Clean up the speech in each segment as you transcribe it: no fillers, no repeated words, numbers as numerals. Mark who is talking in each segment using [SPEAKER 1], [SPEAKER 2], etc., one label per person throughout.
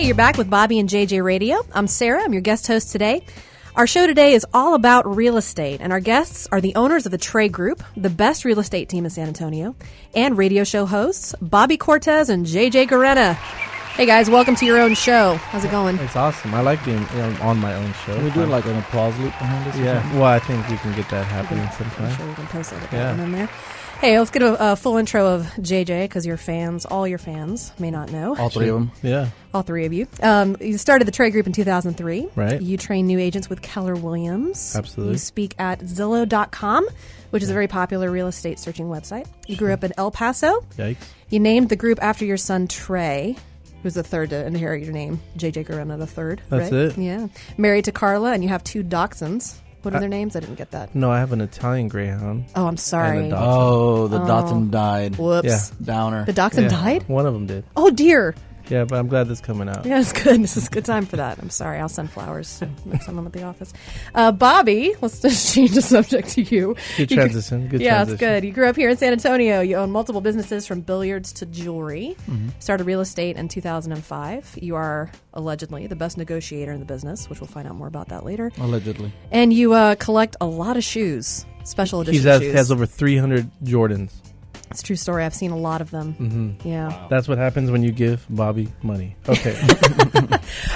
[SPEAKER 1] Hey, you're back with Bobby and JJ Radio. I'm Sarah. I'm your guest host today. Our show today is all about real estate, and our guests are the owners of the Trey Group, the best real estate team in San Antonio, and radio show hosts Bobby Cortez and JJ Garena. Hey guys, welcome to your own show. How's it going?
[SPEAKER 2] It's awesome. I like being on my own show.
[SPEAKER 3] Can we do like an applause loop behind us?
[SPEAKER 2] Yeah. Well, I think we can get that happening sometime.
[SPEAKER 1] I'm sure we can post that one in there. Hey, let's get a full intro of JJ, because your fans, all your fans, may not know.
[SPEAKER 3] All three of them?
[SPEAKER 2] Yeah.
[SPEAKER 1] All three of you. You started the Trey Group in 2003.
[SPEAKER 2] Right.
[SPEAKER 1] You train new agents with Keller Williams.
[SPEAKER 2] Absolutely.
[SPEAKER 1] You speak at Zillow.com, which is a very popular real estate searching website. You grew up in El Paso.
[SPEAKER 2] Yikes.
[SPEAKER 1] You named the group after your son, Trey, who's the third to inherit your name, JJ Garena the third.
[SPEAKER 2] That's
[SPEAKER 1] right?
[SPEAKER 2] it.
[SPEAKER 1] Yeah. Married to Carla, and you have two dachshunds. What are their names? I didn't get that.
[SPEAKER 2] No, I have an Italian Greyhound.
[SPEAKER 1] Oh, I'm sorry.
[SPEAKER 2] And a
[SPEAKER 3] Oh, the Dotson died.
[SPEAKER 1] Whoops.
[SPEAKER 2] Yeah.
[SPEAKER 3] Downer.
[SPEAKER 1] The dachshund died?
[SPEAKER 2] One of them did.
[SPEAKER 1] Oh, dear.
[SPEAKER 2] Yeah, but I'm glad this is coming out.
[SPEAKER 1] Yeah, it's good. This is a good time for that. I'm sorry. I'll send flowers next time I'm at the office. Bobby, let's just change the subject to you.
[SPEAKER 2] Good transition. Good
[SPEAKER 1] yeah,
[SPEAKER 2] transition.
[SPEAKER 1] it's good. You grew up here in San Antonio. You own multiple businesses from billiards to jewelry. Started real estate in 2005. You are allegedly the best negotiator in the business, which we'll find out more about that later.
[SPEAKER 3] Allegedly.
[SPEAKER 1] And you collect a lot of shoes, special edition shoes.
[SPEAKER 2] He has over 300 Jordans.
[SPEAKER 1] It's a true story. I've seen a lot of them.
[SPEAKER 2] Mm-hmm.
[SPEAKER 1] Yeah.
[SPEAKER 3] Wow.
[SPEAKER 2] That's what happens when you give Bobby money. Okay.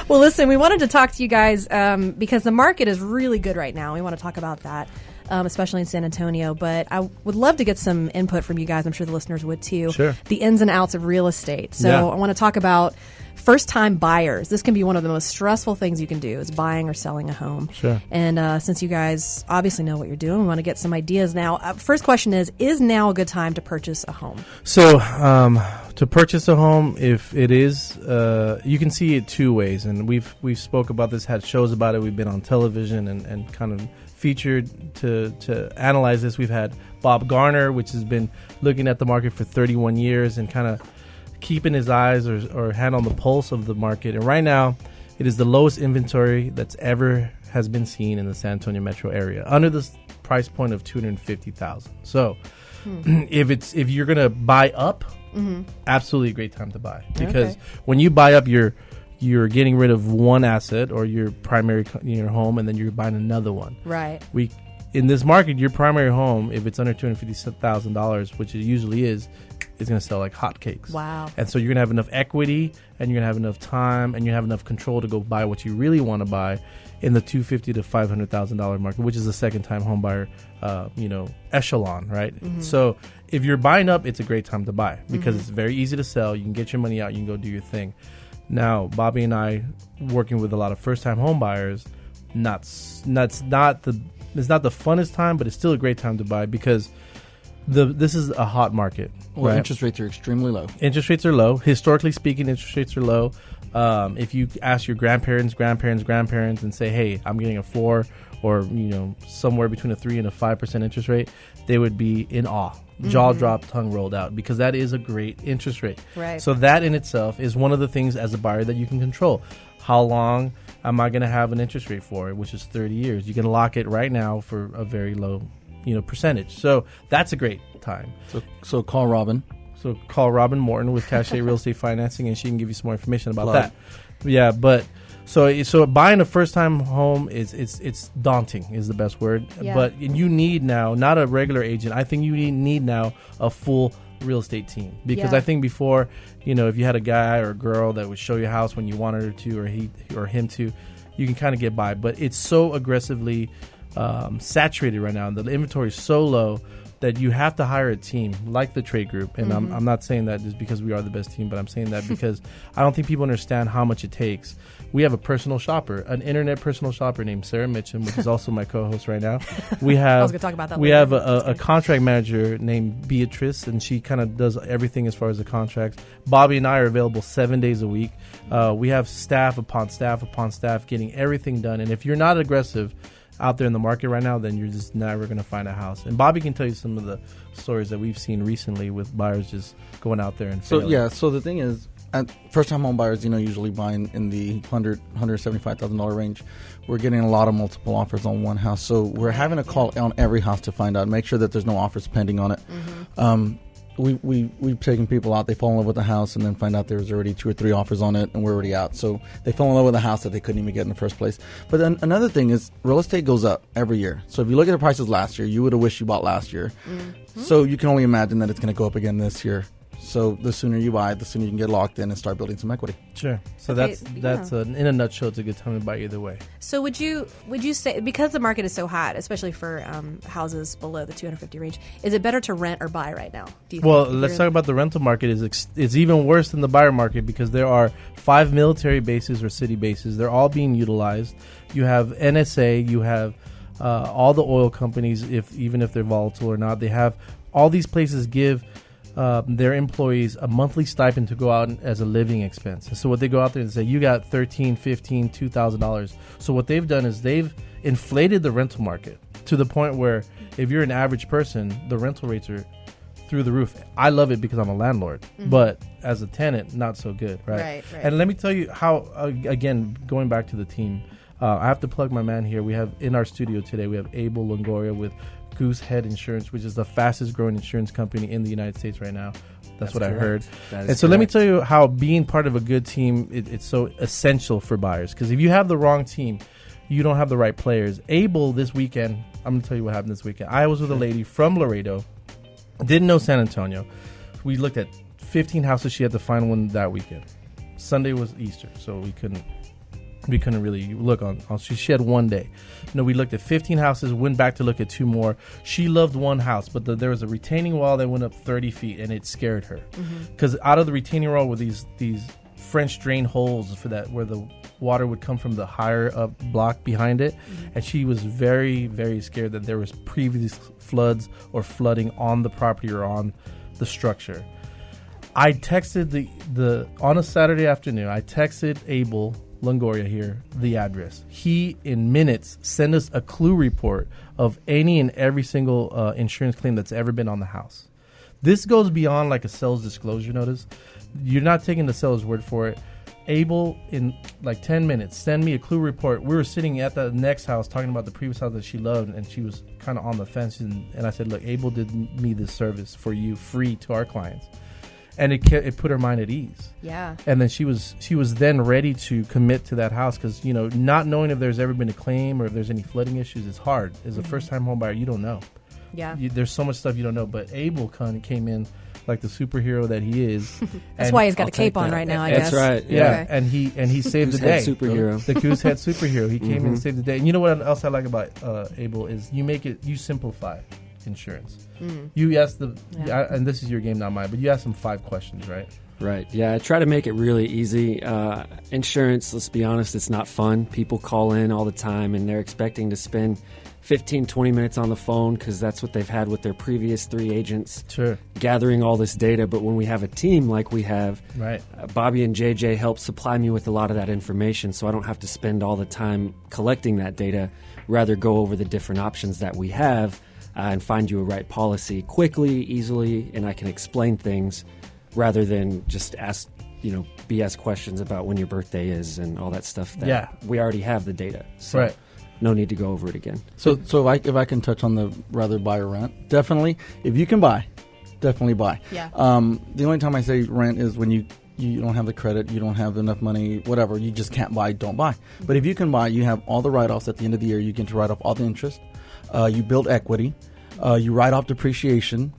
[SPEAKER 1] Well, listen, we wanted to talk to you guys because the market is really good right now. We want to talk about that, especially in San Antonio. But I would love to get some input from you guys. I'm sure the listeners would too.
[SPEAKER 2] Sure.
[SPEAKER 1] The ins and outs of real estate. So
[SPEAKER 2] Yeah.
[SPEAKER 1] I want to talk about first-time buyers. This can be one of the most stressful things you can do, is buying or selling a home.
[SPEAKER 2] Sure.
[SPEAKER 1] And since you guys obviously know what you're doing, we want to get some ideas now. First question is now a good time to purchase a home?
[SPEAKER 2] So, to purchase a home, if it is, you can see it two ways, and we've spoke about this, had shows about it. We've been on television and kind of featured to analyze this. We've had Bob Garner, which has been looking at the market for 31 years and kind of keeping his eyes or hand on the pulse of the market. And right now, it is the lowest inventory that's ever has been seen in the San Antonio metro area, under the price point of $250,000. So, if you're gonna buy up, absolutely a great time to buy, because when you buy up, you're getting rid of one asset or your primary your home, and then you're buying another one.
[SPEAKER 1] Right.
[SPEAKER 2] In this market, your primary home, if it's under $250,000, which it usually is going to sell like hotcakes.
[SPEAKER 1] Wow.
[SPEAKER 2] And so you're going to have enough equity, and you're going to have enough time, and you have enough control to go buy what you really want to buy in the $250,000 to $500,000 market, which is a second-time home buyer, echelon, right? So if you're buying up, it's a great time to buy because it's very easy to sell. You can get your money out. You can go do your thing. Now, Bobby and I, working with a lot of first-time home buyers, it's not the funnest time, but it's still a great time to buy because this is a hot market.
[SPEAKER 3] Well,
[SPEAKER 2] right?
[SPEAKER 3] interest rates are extremely low.
[SPEAKER 2] Interest rates are low. Historically speaking, interest rates are low. If you ask your grandparents, and say, "Hey, I'm getting a 4 or somewhere between a 3 and a 5% interest rate," they would be in awe, jaw dropped, tongue rolled out, because that is a great interest rate.
[SPEAKER 1] Right.
[SPEAKER 2] So that in itself is one of the things as a buyer that you can control. How long am I going to have an interest rate for, which is 30 years? You can lock it right now for a very low, percentage. So that's a great time.
[SPEAKER 3] So call Robin.
[SPEAKER 2] So call Robin Morton with Cachet Real Estate Financing, and she can give you some more information about
[SPEAKER 3] Plug.
[SPEAKER 2] that. Yeah, but so buying a first-time home it's daunting is the best word.
[SPEAKER 1] Yeah.
[SPEAKER 2] But you need now not a regular agent. I think you need now a full real estate team, because I think before, if you had a guy or a girl that would show you a house when you wanted her to, or he or him to, you can kind of get by. But it's so aggressively saturated right now, and the inventory is so low that you have to hire a team like the Trey Group. And I'm not saying that just because we are the best team, but I'm saying that because I don't think people understand how much it takes. We have a personal shopper, an internet personal shopper named Sarah Mitchum, which is also my co-host right now. We have,
[SPEAKER 1] I was going to talk about that
[SPEAKER 2] we
[SPEAKER 1] later.
[SPEAKER 2] have a contract manager named Beatrice, and she kind of does everything as far as the contracts. Bobby and I are available 7 days a week. We have staff upon staff upon staff getting everything done. And if you're not aggressive out there in the market right now, then you're just never going to find a house. And Bobby can tell you some of the stories that we've seen recently with buyers just going out there and failing.
[SPEAKER 3] So the thing is, first-time home buyers, usually buying in the $175,000 range. We're getting a lot of multiple offers on one house, so we're having a call on every house to find out, make sure that there's no offers pending on it. we've taken people out. They fall in love with the house and then find out there's already 2 or 3 offers on it, and we're already out. So they fell in love with the house that they couldn't even get in the first place. But then another thing is real estate goes up every year. So if you look at the prices last year, you would have wished you bought last year. Mm-hmm. So you can only imagine that it's going to go up again this year. So the sooner you buy, the sooner you can get locked in and start building some equity.
[SPEAKER 2] Sure. So that's in a nutshell, it's a good time to buy either way.
[SPEAKER 1] So would you say, because the market is so hot, especially for houses below the 250 range, is it better to rent or buy right now? Do you
[SPEAKER 2] well, let's talk about the rental market. It's even worse than the buyer market because there are 5 military bases or city bases. They're all being utilized. You have NSA. You have all the oil companies, even if they're volatile or not. They have all these places give their employees a monthly stipend to go out as a living expense. And so what they go out there and say, you got $1,300, $1,500, $2,000. So what they've done is they've inflated the rental market to the point where if you're an average person, the rental rates are through the roof. I love it because I'm a landlord, but as a tenant, not so good, right? Right. And let me tell you how, again, going back to the team, I have to plug my man here. We have in our studio today, we have Abel Longoria with Goosehead Insurance, which is the fastest growing insurance company in the United States right now. That's what correct. I heard. And so let me tell you how being part of a good team, it's so essential for buyers. Because if you have the wrong team, you don't have the right players. Abel, this weekend, I'm going to tell you what happened this weekend. I was with a lady from Laredo, didn't know San Antonio. We looked at 15 houses. She had to find one that weekend. Sunday was Easter, so we couldn't really look on she had one day. We looked at 15 houses, went back to look at 2 more. She loved one house, but there was a retaining wall that went up 30 feet, and it scared her. Because out of the retaining wall were these French drain holes for that, where the water would come from the higher up block behind it. And she was very, very scared that there was previous floods or flooding on the property or on the structure. I texted on a Saturday afternoon, I texted Abel Longoria here the address. He in minutes sent us a clue report of any and every single insurance claim that's ever been on the house. This goes beyond like a sales disclosure notice. You're not taking the seller's word for it. Abel in like 10 minutes send me a clue report. We were sitting at the next house talking about the previous house that she loved, and she was kind of on the fence, and I said, look, Abel did me this service for you free to our clients. And it put her mind at ease. Yeah. And then she was then ready to commit to that house because, not knowing if there's ever been a claim or if there's any flooding issues, it's hard. As a first-time home buyer, you don't know. Yeah. There's so much stuff you don't know. But Abel came in like the superhero that he is.
[SPEAKER 1] That's why he's got the cape on right now, I guess.
[SPEAKER 2] That's right. Yeah. Okay. And he saved the day.
[SPEAKER 4] Superhero.
[SPEAKER 2] The Goosehead superhero. He came in and saved the day. And you know what else I like about Abel is you simplify insurance. You ask and this is your game, not mine, but you ask them 5 questions, right?
[SPEAKER 4] Right. Yeah, I try to make it really easy. Insurance, let's be honest, it's not fun. People call in all the time and they're expecting to spend 15, 20 minutes on the phone because that's what they've had with their previous 3 agents gathering all this data. But when we have a team like we have, right, Bobby and JJ help supply me with a lot of that information so I don't have to spend all the time collecting that data, rather go over the different options that we have and find you a right policy quickly, easily, and I can explain things rather than just ask, BS questions about when your birthday is and all that stuff. We already have the data. So no need to go over it again.
[SPEAKER 3] So if I can touch on the rather buy or rent, definitely. If you can buy, definitely buy. Yeah. The only time I say rent is when you don't have the credit, you don't have enough money, whatever, you just can't buy, don't buy. But if you can buy, you have all the write-offs at the end of the year. You get to write off all the interest. You build equity. You write off depreciation.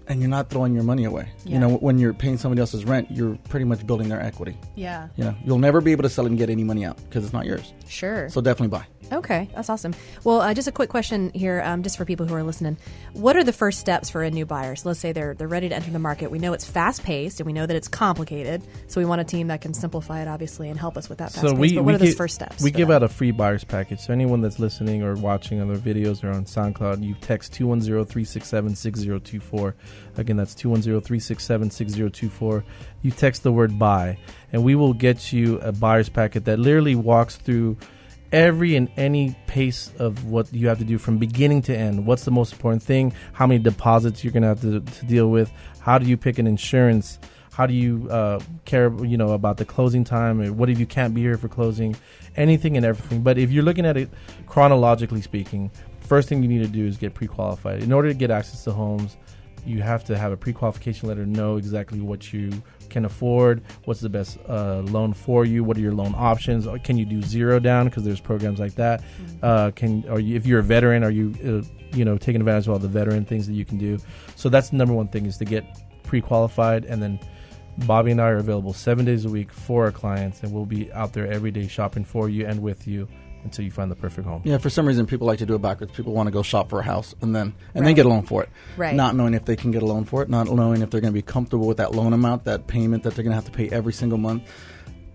[SPEAKER 3] And you're not throwing your money away. Yeah. When you're paying somebody else's rent, you're pretty much building their equity. Yeah. You'll never be able to sell it and get any money out because it's not yours.
[SPEAKER 1] Sure.
[SPEAKER 3] So definitely buy.
[SPEAKER 1] Okay, that's awesome. Well, just a quick question here, just for people who are listening. What are the first steps for a new buyer? So let's say they're ready to enter the market. We know it's fast-paced, and we know that it's complicated. So we want a team that can simplify it, obviously, and help us with that fast pace. But what are those first steps?
[SPEAKER 2] We give out a free buyer's package. So anyone that's listening or watching other videos or on SoundCloud, you text 210-367-6024. Again, that's 210-367-6024. You text the word buy, and we will get you a buyer's packet that literally walks through every and any pace of what you have to do from beginning to end. What's the most important thing? How many deposits you're going to have to deal with? How do you pick an insurance? How do you care, about the closing time? What if you can't be here for closing? Anything and everything. But if you're looking at it chronologically speaking, first thing you need to do is get pre-qualified. In order to get access to homes, you have to have a pre-qualification letter, know exactly what you can afford, what's the best loan for you, what are your loan options, can you do zero down, because there's programs like that. If you're a veteran, are you taking advantage of all the veteran things that you can do? So that's the number one thing, is to get pre-qualified. And then Bobby and I are available 7 days a week for our clients, and we'll be out there every day shopping for you and with you until you find the perfect home.
[SPEAKER 3] Yeah, for some reason people like to do it backwards. People want to go shop for a house and then get a loan for it.
[SPEAKER 1] Right.
[SPEAKER 3] Not knowing if they can get a loan for it, not knowing if they're going to be comfortable with that loan amount, that payment that they're going to have to pay every single month.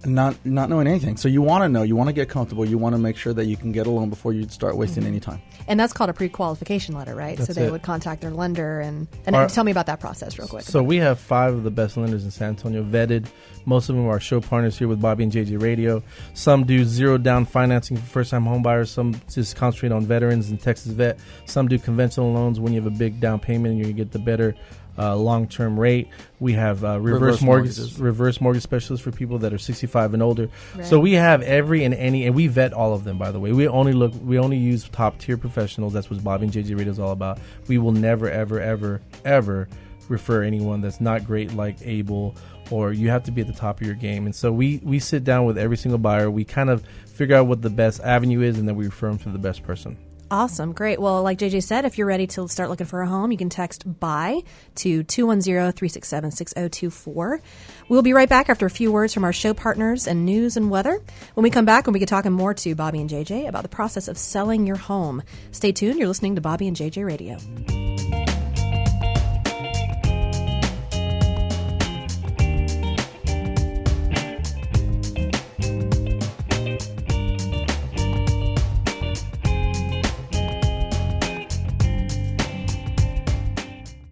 [SPEAKER 3] Not knowing anything. So you want to know, you want to get comfortable, you want to make sure that you can get a loan before you start wasting any time.
[SPEAKER 1] And that's called a pre-qualification letter, right?
[SPEAKER 2] That's
[SPEAKER 1] so they
[SPEAKER 2] it.
[SPEAKER 1] would contact their lender and tell me about that process real quick.
[SPEAKER 2] So we have 5 of the best lenders in San Antonio vetted. Most of them are show partners here with Bobby and JJ Radio. Some do zero down financing for first-time home buyers. Some just concentrate on veterans and Texas Vet. Some do conventional loans when you have a big down payment and you get the better long-term rate. We have reverse mortgage specialists for people that are 65 and older. Right. So we have every and any, and we vet all of them, by the way. We only use top-tier professionals. That's what Bobby and JJ Radio is all about. We will never, ever, ever, ever refer anyone that's not great like Abel, or you have to be at the top of your game. And so we sit down with every single buyer. We kind of figure out what the best avenue is, and then we refer them to the best person.
[SPEAKER 1] Awesome. Great. Well, like JJ said, if you're ready to start looking for a home, you can text BUY to 210-367-6024. We'll be right back after a few words from our show partners and news and weather. When we come back, we'll be talking more to Bobby and JJ about the process of selling your home. Stay tuned. You're listening to Bobby and JJ Radio.